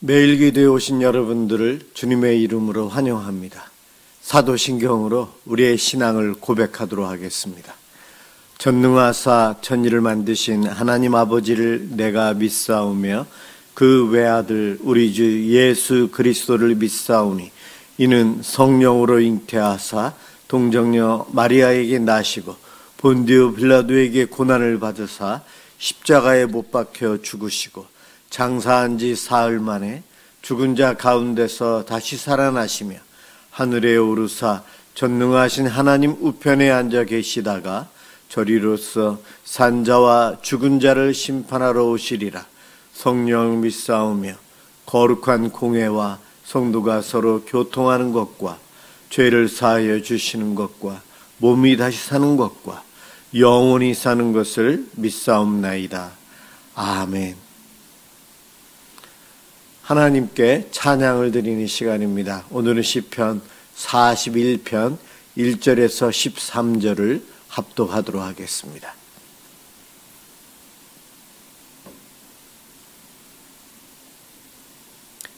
매일 기도에 오신 여러분들을 주님의 이름으로 환영합니다. 사도신경으로 우리의 신앙을 고백하도록 하겠습니다. 전능하사 천지를 만드신 하나님 아버지를 내가 믿사오며 그 외아들 우리 주 예수 그리스도를 믿사오니 이는 성령으로 잉태하사 동정녀 마리아에게 나시고 본디오 빌라도에게 고난을 받으사 십자가에 못 박혀 죽으시고 장사한 지 사흘 만에 죽은 자 가운데서 다시 살아나시며 하늘에 오르사 전능하신 하나님 우편에 앉아 계시다가 저리로서 산자와 죽은 자를 심판하러 오시리라. 성령 믿사오며 거룩한 공회와 성도가 서로 교통하는 것과 죄를 사하여 주시는 것과 몸이 다시 사는 것과 영원히 사는 것을 믿사옵나이다. 아멘. 하나님께 찬양을 드리는 시간입니다. 오늘은 시편 41편 1절에서 13절을 합독하도록 하겠습니다.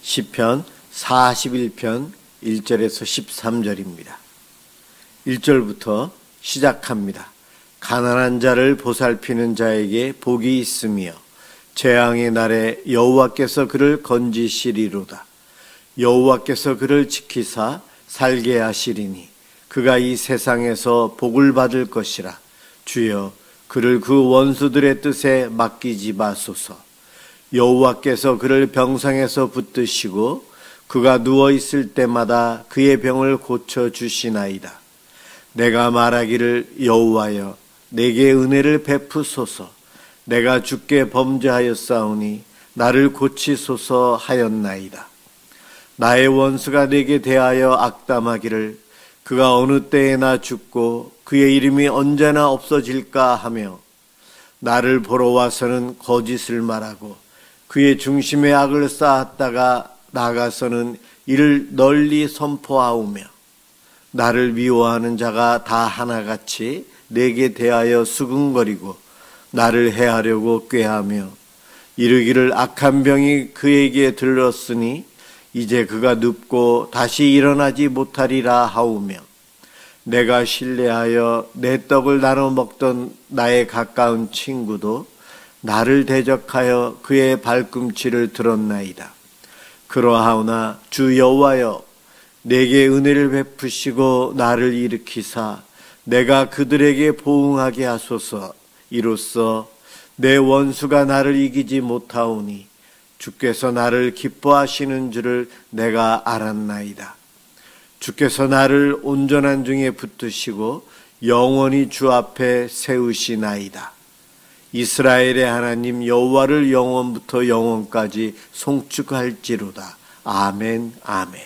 시편 41편 1절에서 13절입니다. 1절부터 시작합니다. 가난한 자를 보살피는 자에게 복이 있으며 재앙의 날에 여호와께서 그를 건지시리로다. 여호와께서 그를 지키사 살게 하시리니 그가 이 세상에서 복을 받을 것이라. 주여 그를 그 원수들의 뜻에 맡기지 마소서. 여호와께서 그를 병상에서 붙드시고 그가 누워있을 때마다 그의 병을 고쳐주시나이다. 내가 말하기를 여호와여 내게 은혜를 베푸소서. 내가 주께 범죄하였사오니 나를 고치소서 하였나이다. 나의 원수가 내게 대하여 악담하기를 그가 어느 때에나 죽고 그의 이름이 언제나 없어질까 하며 나를 보러 와서는 거짓을 말하고 그의 중심에 악을 쌓았다가 나가서는 이를 널리 선포하오며 나를 미워하는 자가 다 하나같이 내게 대하여 수근거리고 나를 해하려고 꾀하며 이르기를 악한 병이 그에게 들렀으니 이제 그가 눕고 다시 일어나지 못하리라 하오며 내가 신뢰하여 내 떡을 나눠 먹던 나의 가까운 친구도 나를 대적하여 그의 발꿈치를 들었나이다. 그러하오나 주 여호와여 내게 은혜를 베푸시고 나를 일으키사 내가 그들에게 보응하게 하소서. 이로써 내 원수가 나를 이기지 못하오니 주께서 나를 기뻐하시는 줄을 내가 알았나이다. 주께서 나를 온전한 중에 붙드시고 영원히 주 앞에 세우시나이다. 이스라엘의 하나님 여호와를 영원부터 영원까지 송축할지로다. 아멘 아멘.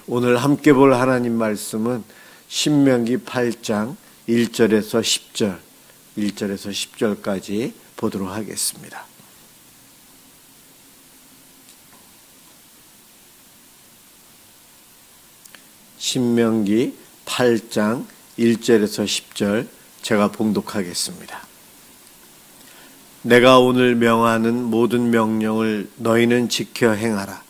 오늘 함께 볼 하나님 말씀은 신명기 8장 1절에서 10절, 1절에서 10절까지 보도록 하겠습니다. 신명기 8장 1절에서 10절 제가 봉독하겠습니다. 내가 오늘 명하는 모든 명령을 너희는 지켜 행하라.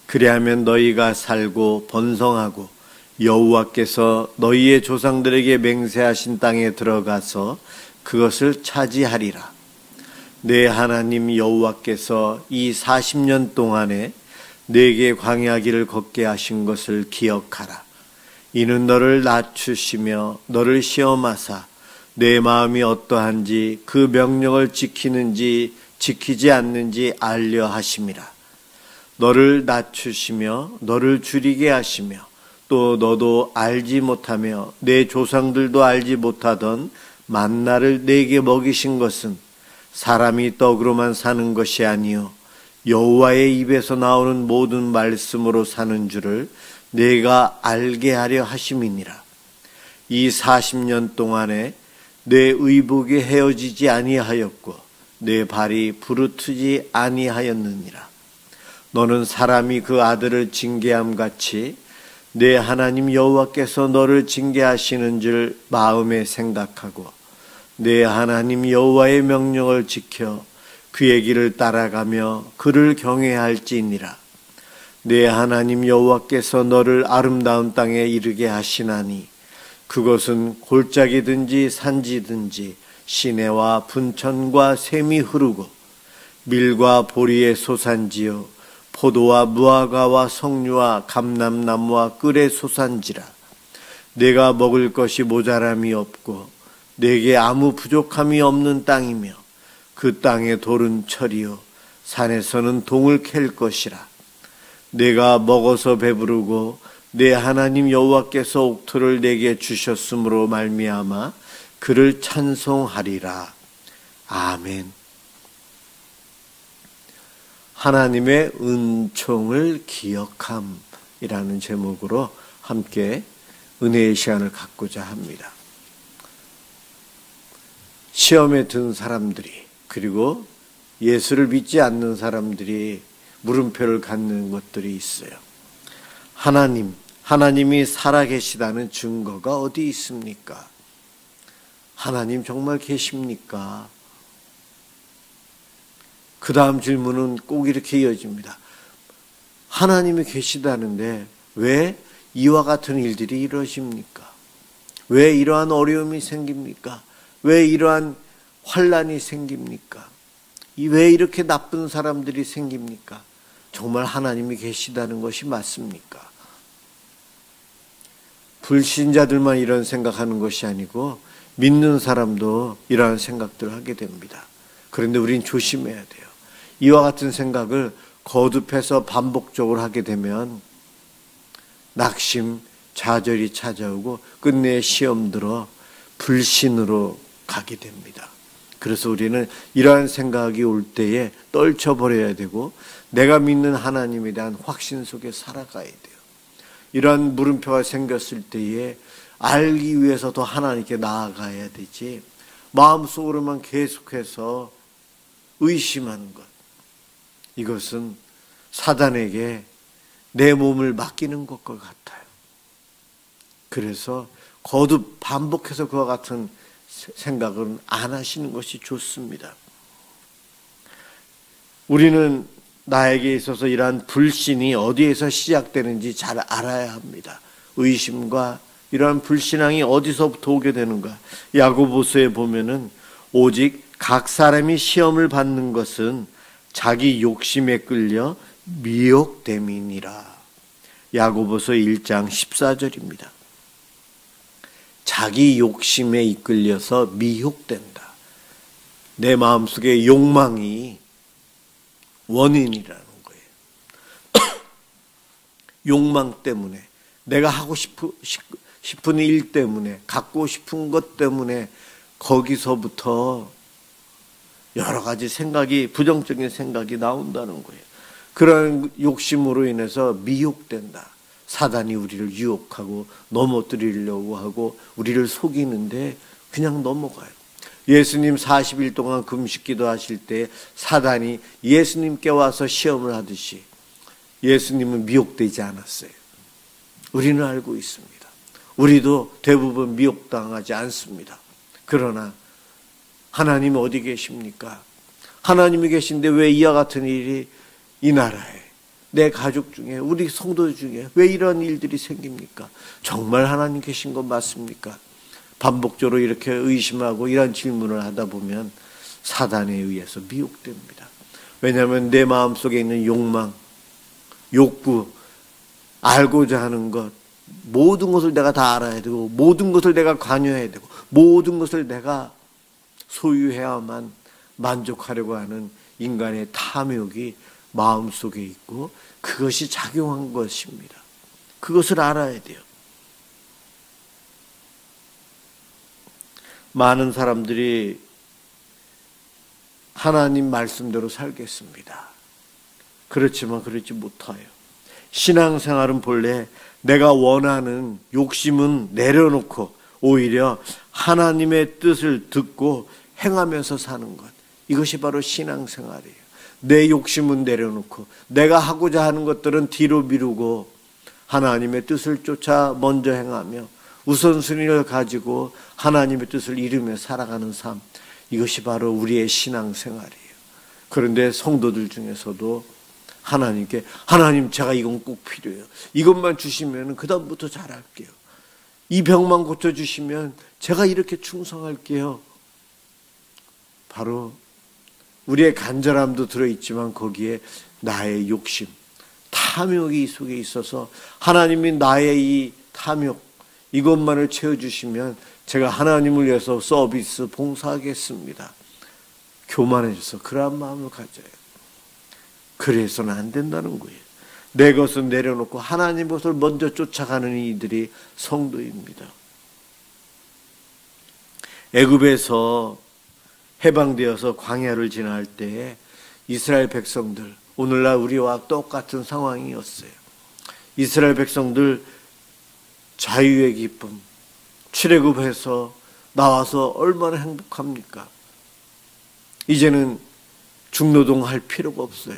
그리하면 너희가 살고 번성하고 여호와께서 너희의 조상들에게 맹세하신 땅에 들어가서 그것을 차지하리라. 내 하나님 여호와께서 이 40년 동안에 내게 광야길을 걷게 하신 것을 기억하라. 이는 너를 낮추시며 너를 시험하사 내 마음이 어떠한지 그 명령을 지키는지 지키지 않는지 알려 하심이라. 너를 낮추시며 너를 줄이게 하시며 또 너도 알지 못하며 내 조상들도 알지 못하던 만나를 내게 먹이신 것은 사람이 떡으로만 사는 것이 아니요 여호와의 입에서 나오는 모든 말씀으로 사는 줄을 내가 알게 하려 하심이니라. 이 40년 동안에 내 의복이 헤어지지 아니하였고 내 발이 부르트지 아니하였느니라. 너는 사람이 그 아들을 징계함 같이 내 하나님 여호와께서 너를 징계하시는 줄 마음에 생각하고 내 하나님 여호와의 명령을 지켜 그의 길을 따라가며 그를 경외할지니라. 내 하나님 여호와께서 너를 아름다운 땅에 이르게 하시나니 그것은 골짜기든지 산지든지 시내와 분천과 샘이 흐르고 밀과 보리의 소산지요 포도와 무화과와 석류와 감람나무와 꿀의 소산지라. 내가 먹을 것이 모자람이 없고 내게 아무 부족함이 없는 땅이며 그 땅의 돌은 철이요 산에서는 동을 캘 것이라. 내가 먹어서 배부르고 내 하나님 여호와께서 옥토를 내게 주셨으므로 말미암아 그를 찬송하리라. 아멘. 하나님의 은총을 기억함이라는 제목으로 함께 은혜의 시간을 갖고자 합니다. 시험에 든 사람들이 그리고 예수를 믿지 않는 사람들이 물음표를 갖는 것들이 있어요. 하나님이 살아계시다는 증거가 어디 있습니까? 하나님 정말 계십니까? 그 다음 질문은 꼭 이렇게 이어집니다. 하나님이 계시다는데 왜 이와 같은 일들이 이루어집니까? 왜 이러한 어려움이 생깁니까? 왜 이러한 환난이 생깁니까? 왜 이렇게 나쁜 사람들이 생깁니까? 정말 하나님이 계시다는 것이 맞습니까? 불신자들만 이런 생각하는 것이 아니고 믿는 사람도 이러한 생각들을 하게 됩니다. 그런데 우린 조심해야 돼요. 이와 같은 생각을 거듭해서 반복적으로 하게 되면 낙심, 좌절이 찾아오고 끝내 시험 들어 불신으로 가게 됩니다. 그래서 우리는 이러한 생각이 올 때에 떨쳐버려야 되고 내가 믿는 하나님에 대한 확신 속에 살아가야 돼요. 이러한 물음표가 생겼을 때에 알기 위해서 더 하나님께 나아가야 되지 마음속으로만 계속해서 의심하는 것, 이것은 사단에게 내 몸을 맡기는 것과 같아요. 그래서 거듭 반복해서 그와 같은 생각은 안 하시는 것이 좋습니다. 우리는 나에게 있어서 이러한 불신이 어디에서 시작되는지 잘 알아야 합니다. 의심과 이러한 불신앙이 어디서부터 오게 되는가? 야고보서에 보면은 오직 각 사람이 시험을 받는 것은 자기 욕심에 끌려 미혹됨이니라. 야고보서 1장 14절입니다. 자기 욕심에 이끌려서 미혹된다. 내 마음속에 욕망이 원인이라는 거예요. 욕망 때문에 내가 하고 싶은 일 때문에 갖고 싶은 것 때문에 거기서부터 여러 가지 생각이 부정적인 생각이 나온다는 거예요. 그런 욕심으로 인해서 미혹된다. 사단이 우리를 유혹하고 넘어뜨리려고 하고 우리를 속이는데 그냥 넘어가요. 예수님 40일 동안 금식기도 하실 때 사단이 예수님께 와서 시험을 하듯이 예수님은 미혹되지 않았어요. 우리는 알고 있습니다. 우리도 대부분 미혹당하지 않습니다. 그러나 하나님 어디 계십니까? 하나님이 계신데 왜 이와 같은 일이 이 나라에 내 가족 중에 우리 성도 중에 왜 이런 일들이 생깁니까? 정말 하나님 계신 건 맞습니까? 반복적으로 이렇게 의심하고 이런 질문을 하다 보면 사단에 의해서 미혹됩니다. 왜냐하면 내 마음속에 있는 욕망, 욕구, 알고자 하는 것, 모든 것을 내가 다 알아야 되고 모든 것을 내가 관여해야 되고 모든 것을 내가 소유해야만 만족하려고 하는 인간의 탐욕이 마음속에 있고 그것이 작용한 것입니다. 그것을 알아야 돼요. 많은 사람들이 하나님 말씀대로 살겠습니다. 그렇지만 그렇지 못해요. 신앙생활은 본래 내가 원하는 욕심은 내려놓고 오히려 하나님의 뜻을 듣고 행하면서 사는 것, 이것이 바로 신앙생활이에요. 내 욕심은 내려놓고 내가 하고자 하는 것들은 뒤로 미루고 하나님의 뜻을 쫓아 먼저 행하며 우선순위를 가지고 하나님의 뜻을 이루며 살아가는 삶, 이것이 바로 우리의 신앙생활이에요. 그런데 성도들 중에서도 하나님께 하나님 제가 이건 꼭 필요해요. 이것만 주시면 그 다음부터 잘할게요. 이 병만 고쳐주시면 제가 이렇게 충성할게요. 바로 우리의 간절함도 들어있지만 거기에 나의 욕심, 탐욕이 속에 있어서 하나님이 나의 이 탐욕 이것만을 채워주시면 제가 하나님을 위해서 서비스 봉사하겠습니다. 교만해져서 그러한 마음을 가져요. 그래서는 안 된다는 거예요. 내 것은 내려놓고 하나님 것을 먼저 쫓아가는 이들이 성도입니다. 애굽에서 해방되어서 광야를 지나갈 때에 이스라엘 백성들, 오늘날 우리와 똑같은 상황이었어요. 이스라엘 백성들 자유의 기쁨, 출애굽해서 나와서 얼마나 행복합니까? 이제는 중노동할 필요가 없어요.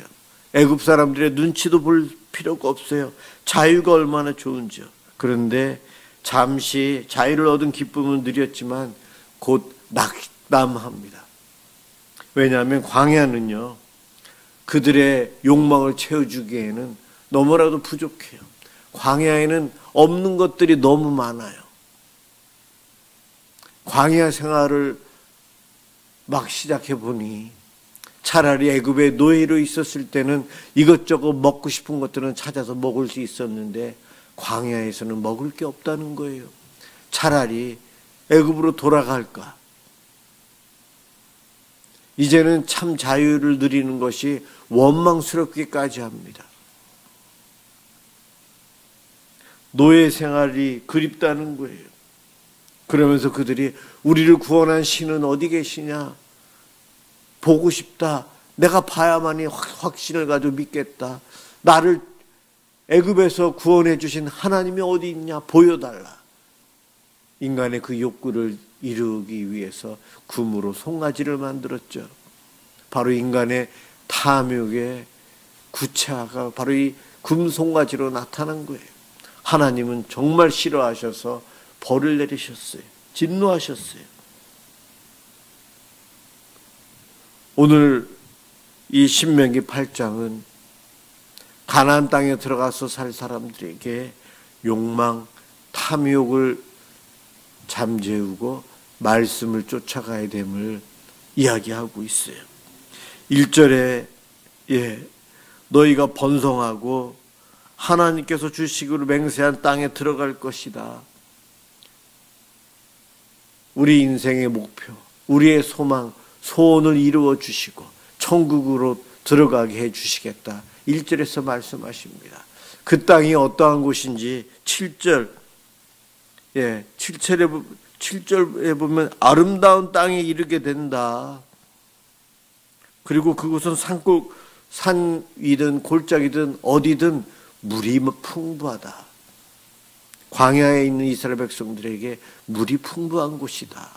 애굽 사람들의 눈치도 볼 필요가 없어요. 자유가 얼마나 좋은지요. 그런데 잠시 자유를 얻은 기쁨은 느렸지만 곧 낙담합니다. 왜냐하면 광야는요, 그들의 욕망을 채워주기에는 너무나도 부족해요. 광야에는 없는 것들이 너무 많아요. 광야 생활을 막 시작해 보니 차라리 애굽의 노예로 있었을 때는 이것저것 먹고 싶은 것들은 찾아서 먹을 수 있었는데 광야에서는 먹을 게 없다는 거예요. 차라리 애굽으로 돌아갈까? 이제는 참 자유를 누리는 것이 원망스럽기까지 합니다. 노예 생활이 그립다는 거예요. 그러면서 그들이 우리를 구원한 신은 어디 계시냐? 보고 싶다. 내가 봐야만이 확신을 가지고 믿겠다. 나를 애굽에서 구원해 주신 하나님이 어디 있냐? 보여달라. 인간의 그 욕구를 이루기 위해서 금으로 송아지를 만들었죠. 바로 인간의 탐욕의 구체화가 바로 이 금송아지로 나타난 거예요. 하나님은 정말 싫어하셔서 벌을 내리셨어요. 진노하셨어요. 오늘 이 신명기 8장은 가나안 땅에 들어가서 살 사람들에게 욕망, 탐욕을 잠재우고 말씀을 쫓아가야 됨을 이야기하고 있어요. 1절에 너희가 번성하고 하나님께서 주시기로 맹세한 땅에 들어갈 것이다. 우리 인생의 목표, 우리의 소망, 소원을 이루어 주시고 천국으로 들어가게 해 주시겠다. 1절에서 말씀하십니다. 그 땅이 어떠한 곳인지 7절에 보면 아름다운 땅에 이르게 된다. 그리고 그곳은 산 위든 골짜기든 어디든 물이 풍부하다. 광야에 있는 이스라엘 백성들에게 물이 풍부한 곳이다.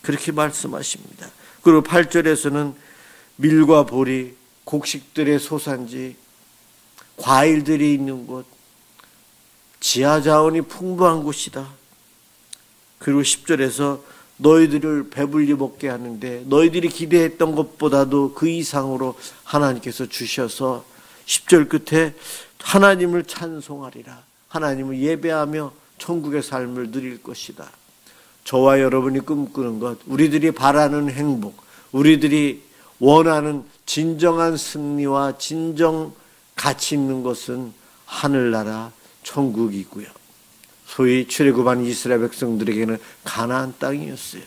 그렇게 말씀하십니다. 그리고 8절에서는 밀과 보리, 곡식들의 소산지, 과일들이 있는 곳, 지하자원이 풍부한 곳이다. 그리고 10절에서 너희들을 배불리 먹게 하는데 너희들이 기대했던 것보다도 그 이상으로 하나님께서 주셔서 10절 끝에 하나님을 찬송하리라. 하나님을 예배하며 천국의 삶을 누릴 것이다. 저와 여러분이 꿈꾸는 것, 우리들이 바라는 행복, 우리들이 원하는 진정한 승리와 진정 가치 있는 것은 하늘나라 천국이고요. 소위 출애굽한 이스라엘 백성들에게는 가나안 땅이었어요.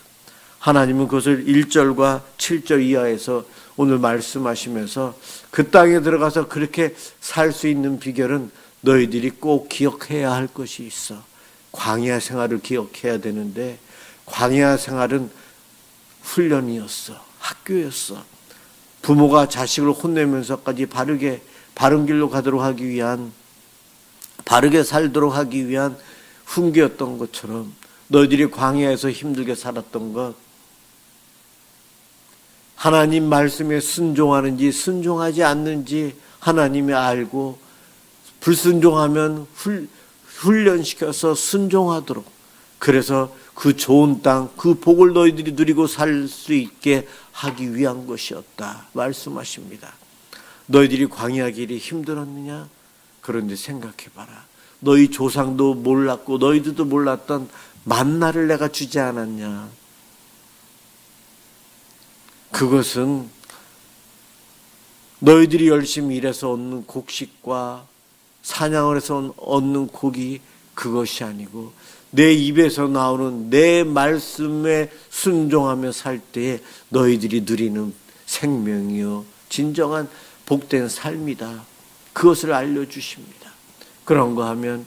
하나님은 그것을 1절과 7절 이하에서 오늘 말씀하시면서 그 땅에 들어가서 그렇게 살 수 있는 비결은 너희들이 꼭 기억해야 할 것이 있어. 광야 생활을 기억해야 되는데 광야 생활은 훈련이었어. 학교였어. 부모가 자식을 혼내면서까지 바른 길로 가도록 하기 위한, 바르게 살도록 하기 위한 훈계였던 것처럼 너희들이 광야에서 힘들게 살았던 것, 하나님 말씀에 순종하는지 순종하지 않는지 하나님이 알고 불순종하면 훈련시켜서 순종하도록, 그래서 그 좋은 땅, 그 복을 너희들이 누리고 살 수 있게 하기 위한 것이었다 말씀하십니다. 너희들이 광야 길이 힘들었느냐? 그런데 생각해봐라. 너희 조상도 몰랐고 너희들도 몰랐던 만나를 내가 주지 않았냐? 그것은 너희들이 열심히 일해서 얻는 곡식과 사냥을 해서 얻는 고기, 그것이 아니고 내 입에서 나오는 내 말씀에 순종하며 살 때에 너희들이 누리는 생명이요 진정한 복된 삶이다. 그것을 알려주십니다. 그런가 하면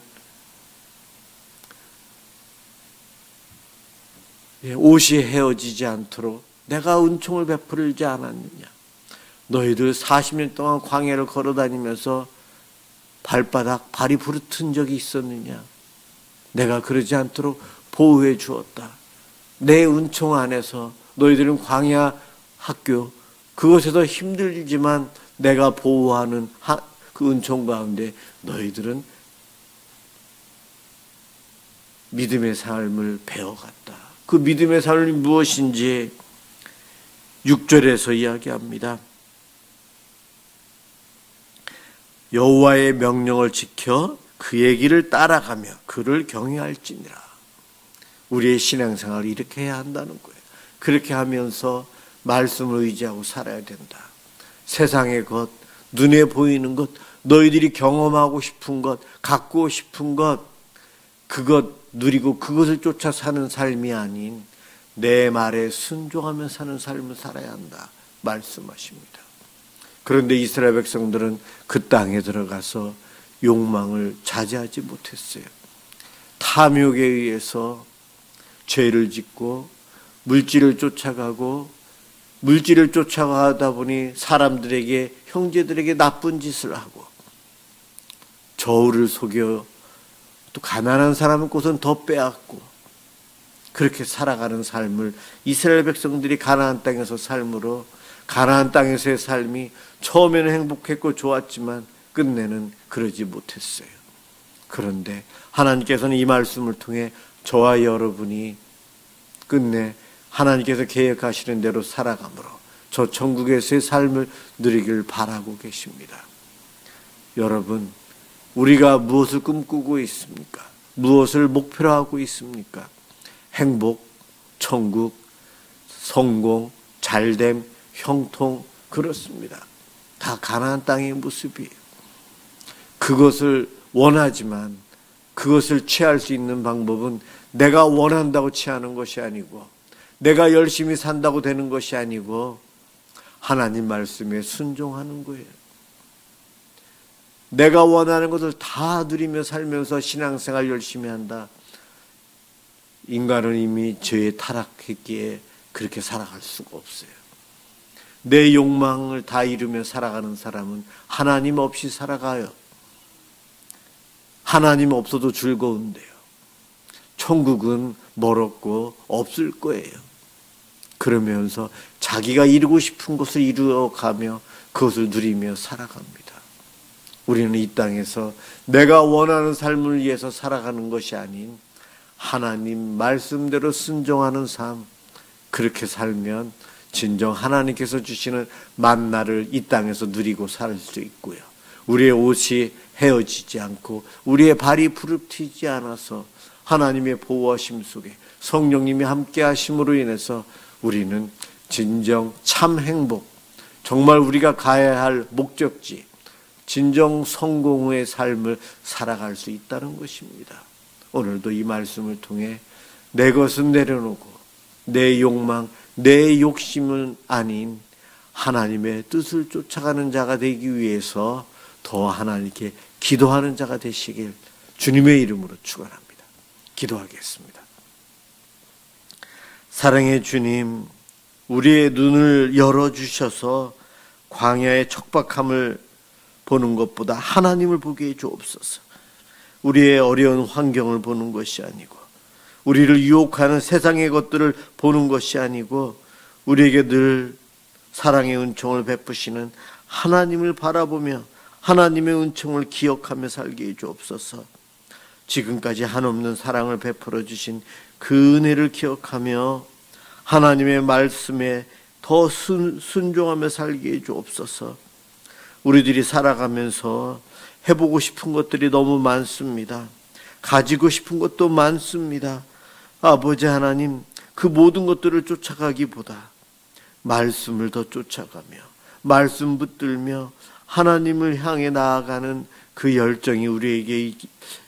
옷이 헤어지지 않도록 내가 은총을 베풀지 않았느냐? 너희들 40년 동안 광야를 걸어다니면서 발이 부르튼 적이 있었느냐? 내가 그러지 않도록 보호해 주었다. 내 은총 안에서 너희들은 광야 학교, 그것에서 힘들지만 내가 보호하는 그 은총 가운데 너희들은 믿음의 삶을 배워갔다. 그 믿음의 삶이 무엇인지 6절에서 이야기합니다. 여호와의 명령을 지켜 그의 길을 따라가며 그를 경외할지니라. 우리의 신앙생활을 이렇게 해야 한다는 거예요. 그렇게 하면서 말씀을 의지하고 살아야 된다. 세상의 것, 눈에 보이는 것, 너희들이 경험하고 싶은 것, 갖고 싶은 것, 그것 누리고 그것을 쫓아 사는 삶이 아닌 내 말에 순종하며 사는 삶을 살아야 한다 말씀하십니다. 그런데 이스라엘 백성들은 그 땅에 들어가서 욕망을 자제하지 못했어요. 탐욕에 의해서 죄를 짓고 물질을 쫓아가고 물질을 쫓아가다 보니 사람들에게, 형제들에게 나쁜 짓을 하고 저울을 속여 또 가난한 사람의 곳은 더 빼앗고 그렇게 살아가는 삶을 이스라엘 백성들이 가나안 땅에서 삶으로 가나안 땅에서의 삶이 처음에는 행복했고 좋았지만 끝내는 그러지 못했어요. 그런데 하나님께서는 이 말씀을 통해 저와 여러분이 끝내 하나님께서 계획하시는 대로 살아감으로 저 천국에서의 삶을 누리길 바라고 계십니다. 여러분, 우리가 무엇을 꿈꾸고 있습니까? 무엇을 목표로 하고 있습니까? 행복, 천국, 성공, 잘됨, 형통, 그렇습니다. 다 가나안 땅의 모습이에요. 그것을 원하지만 그것을 취할 수 있는 방법은 내가 원한다고 취하는 것이 아니고 내가 열심히 산다고 되는 것이 아니고 하나님 말씀에 순종하는 거예요. 내가 원하는 것을 다 누리며 살면서 신앙생활 열심히 한다. 인간은 이미 죄에 타락했기에 그렇게 살아갈 수가 없어요. 내 욕망을 다 이루며 살아가는 사람은 하나님 없이 살아가요. 하나님 없어도 즐거운데요. 천국은 멀었고 없을 거예요. 그러면서 자기가 이루고 싶은 것을 이루어가며 그것을 누리며 살아갑니다. 우리는 이 땅에서 내가 원하는 삶을 위해서 살아가는 것이 아닌 하나님 말씀대로 순종하는 삶, 그렇게 살면 진정 하나님께서 주시는 만나를 이 땅에서 누리고 살 수 있고요. 우리의 옷이 헤어지지 않고 우리의 발이 부릅뜨지 않아서 하나님의 보호하심 속에 성령님이 함께 하심으로 인해서 우리는 진정 참 행복, 정말 우리가 가야 할 목적지, 진정 성공의 삶을 살아갈 수 있다는 것입니다. 오늘도 이 말씀을 통해 내 것은 내려놓고 내 욕망, 내 욕심은 아닌 하나님의 뜻을 쫓아가는 자가 되기 위해서 더 하나님께 기도하는 자가 되시길 주님의 이름으로 축원합니다. 기도하겠습니다. 사랑의 주님, 우리의 눈을 열어주셔서 광야의 척박함을 보는 것보다 하나님을 보게 해주옵소서. 우리의 어려운 환경을 보는 것이 아니고 우리를 유혹하는 세상의 것들을 보는 것이 아니고 우리에게 늘 사랑의 은총을 베푸시는 하나님을 바라보며 하나님의 은총을 기억하며 살게 해주옵소서. 지금까지 한없는 사랑을 베풀어 주신 그 은혜를 기억하며 하나님의 말씀에 더 순종하며 살게 해 주옵소서. 우리들이 살아가면서 해보고 싶은 것들이 너무 많습니다. 가지고 싶은 것도 많습니다. 아버지 하나님, 그 모든 것들을 쫓아가기보다 말씀을 더 쫓아가며 말씀 붙들며 하나님을 향해 나아가는 그 열정이 우리에게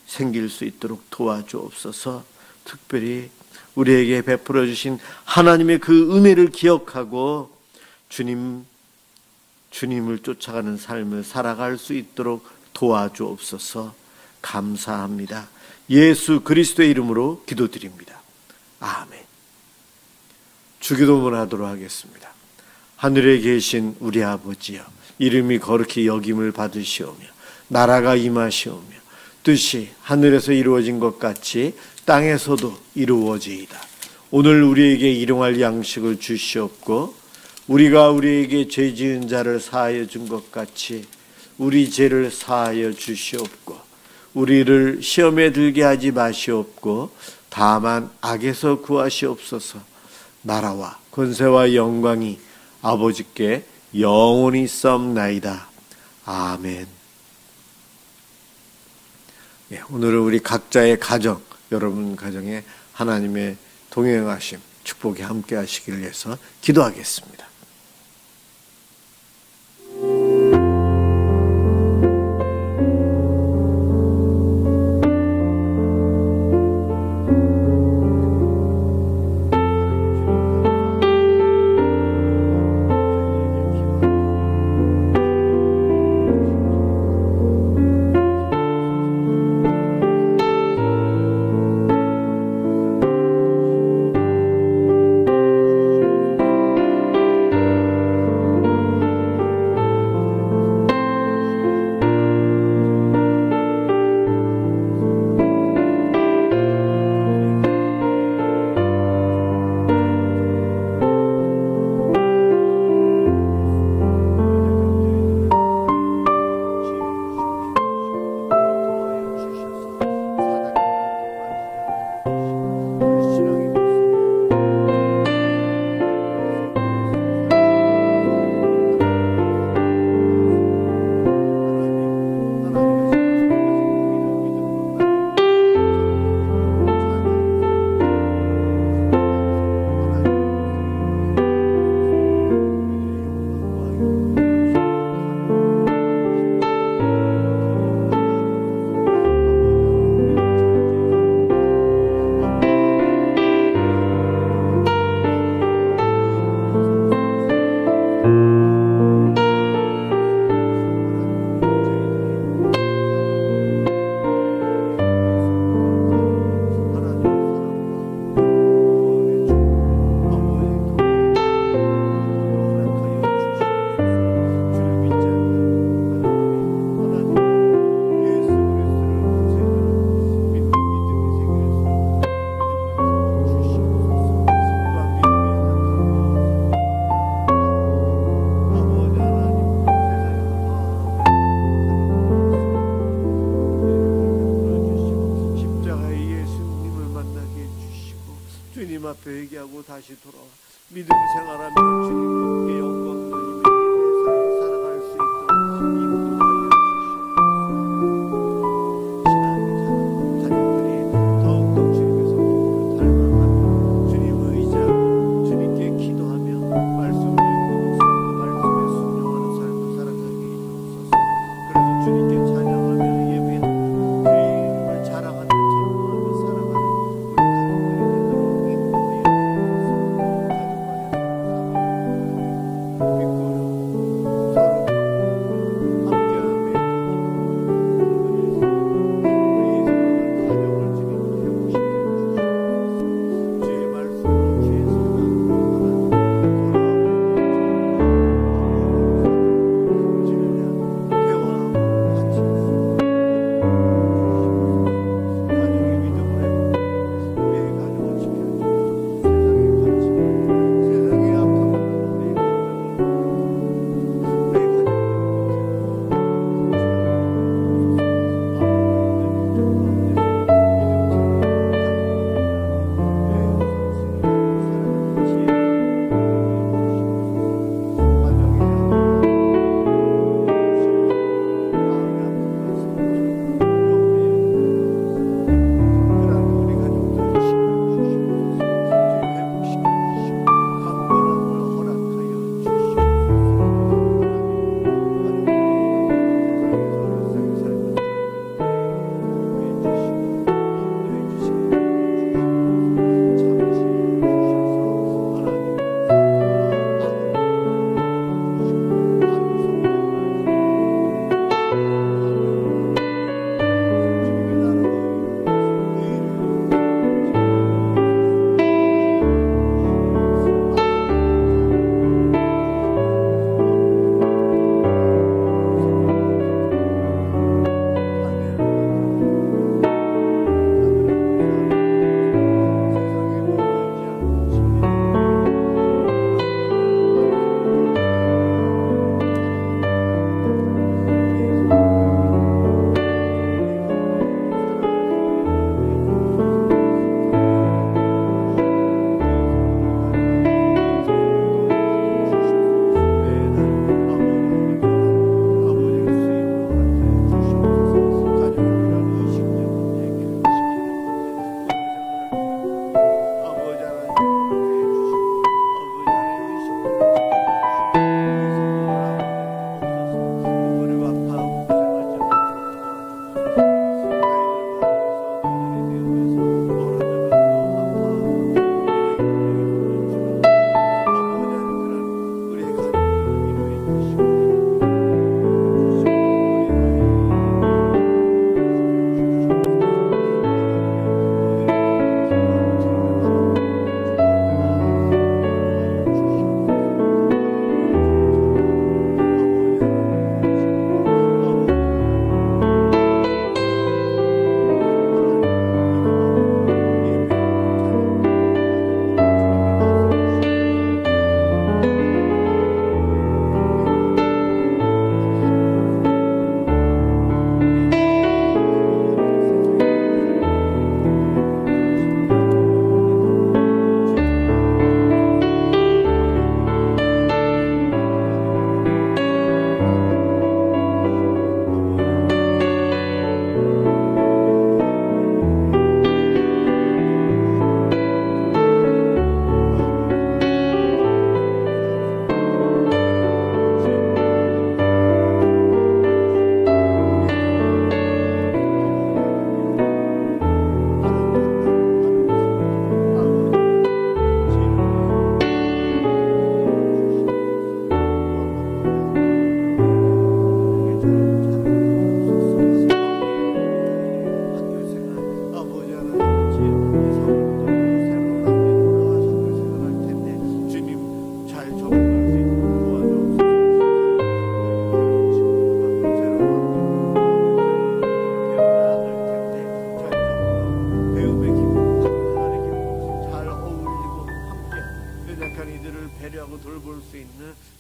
생길 수 있도록 도와주옵소서. 특별히 우리에게 베풀어 주신 하나님의 그 은혜를 기억하고 주님을 쫓아가는 삶을 살아갈 수 있도록 도와주옵소서. 감사합니다. 예수 그리스도의 이름으로 기도드립니다. 아멘. 주기도문 하도록 하겠습니다. 하늘에 계신 우리 아버지여, 이름이 거룩히 여김을 받으시오며 나라가 임하시오며 뜻이 하늘에서 이루어진 것 같이 땅에서도 이루어지이다. 오늘 우리에게 일용할 양식을 주시옵고 우리가 우리에게 죄 지은 자를 사하여 준 것 같이 우리 죄를 사하여 주시옵고 우리를 시험에 들게 하지 마시옵고 다만 악에서 구하시옵소서. 나라와 권세와 영광이 아버지께 영원히 있사옵나이다. 아멘. 네, 오늘은 우리 각자의 가정, 여러분 가정에 하나님의 동행하심, 축복이 함께 하시기를 위해서 기도하겠습니다. 앞에 회개하고 다시 돌아와 믿음 생활하며 주님께 영광 돌리며 살아갈 수 있도록 인도하여 주시옵소서. 신앙의 자녀들이 더욱더 주님의 성품을 닮아가며 주님을 의지하고 주님께 기도하며 말씀을 읽고 말씀에 순종하는 삶을 살아가게 해주옵소서. 그래서 주님께 찬양하며 예배하며 주의 이름을 자랑하며 전도하며 살아가는 우리 가족들이 되도록 인도하여 주옵소서. 가족 간의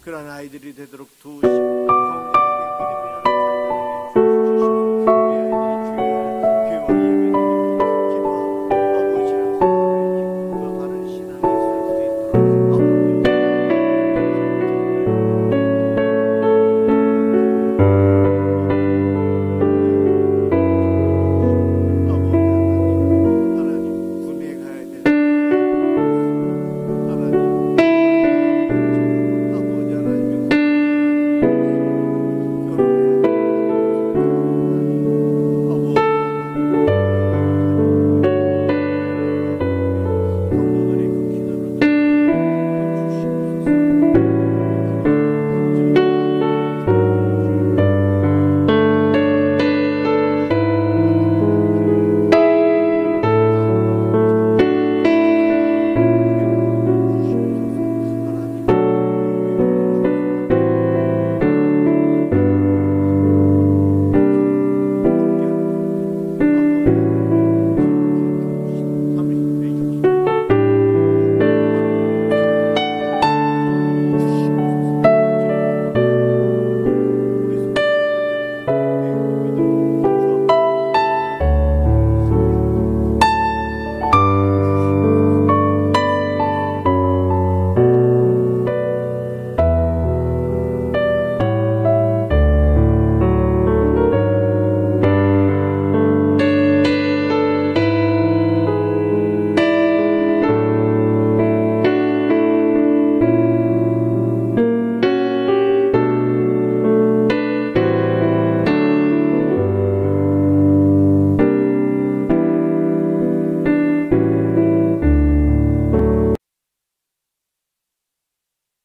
그런 아이들이 되도록 도우시고 건강하게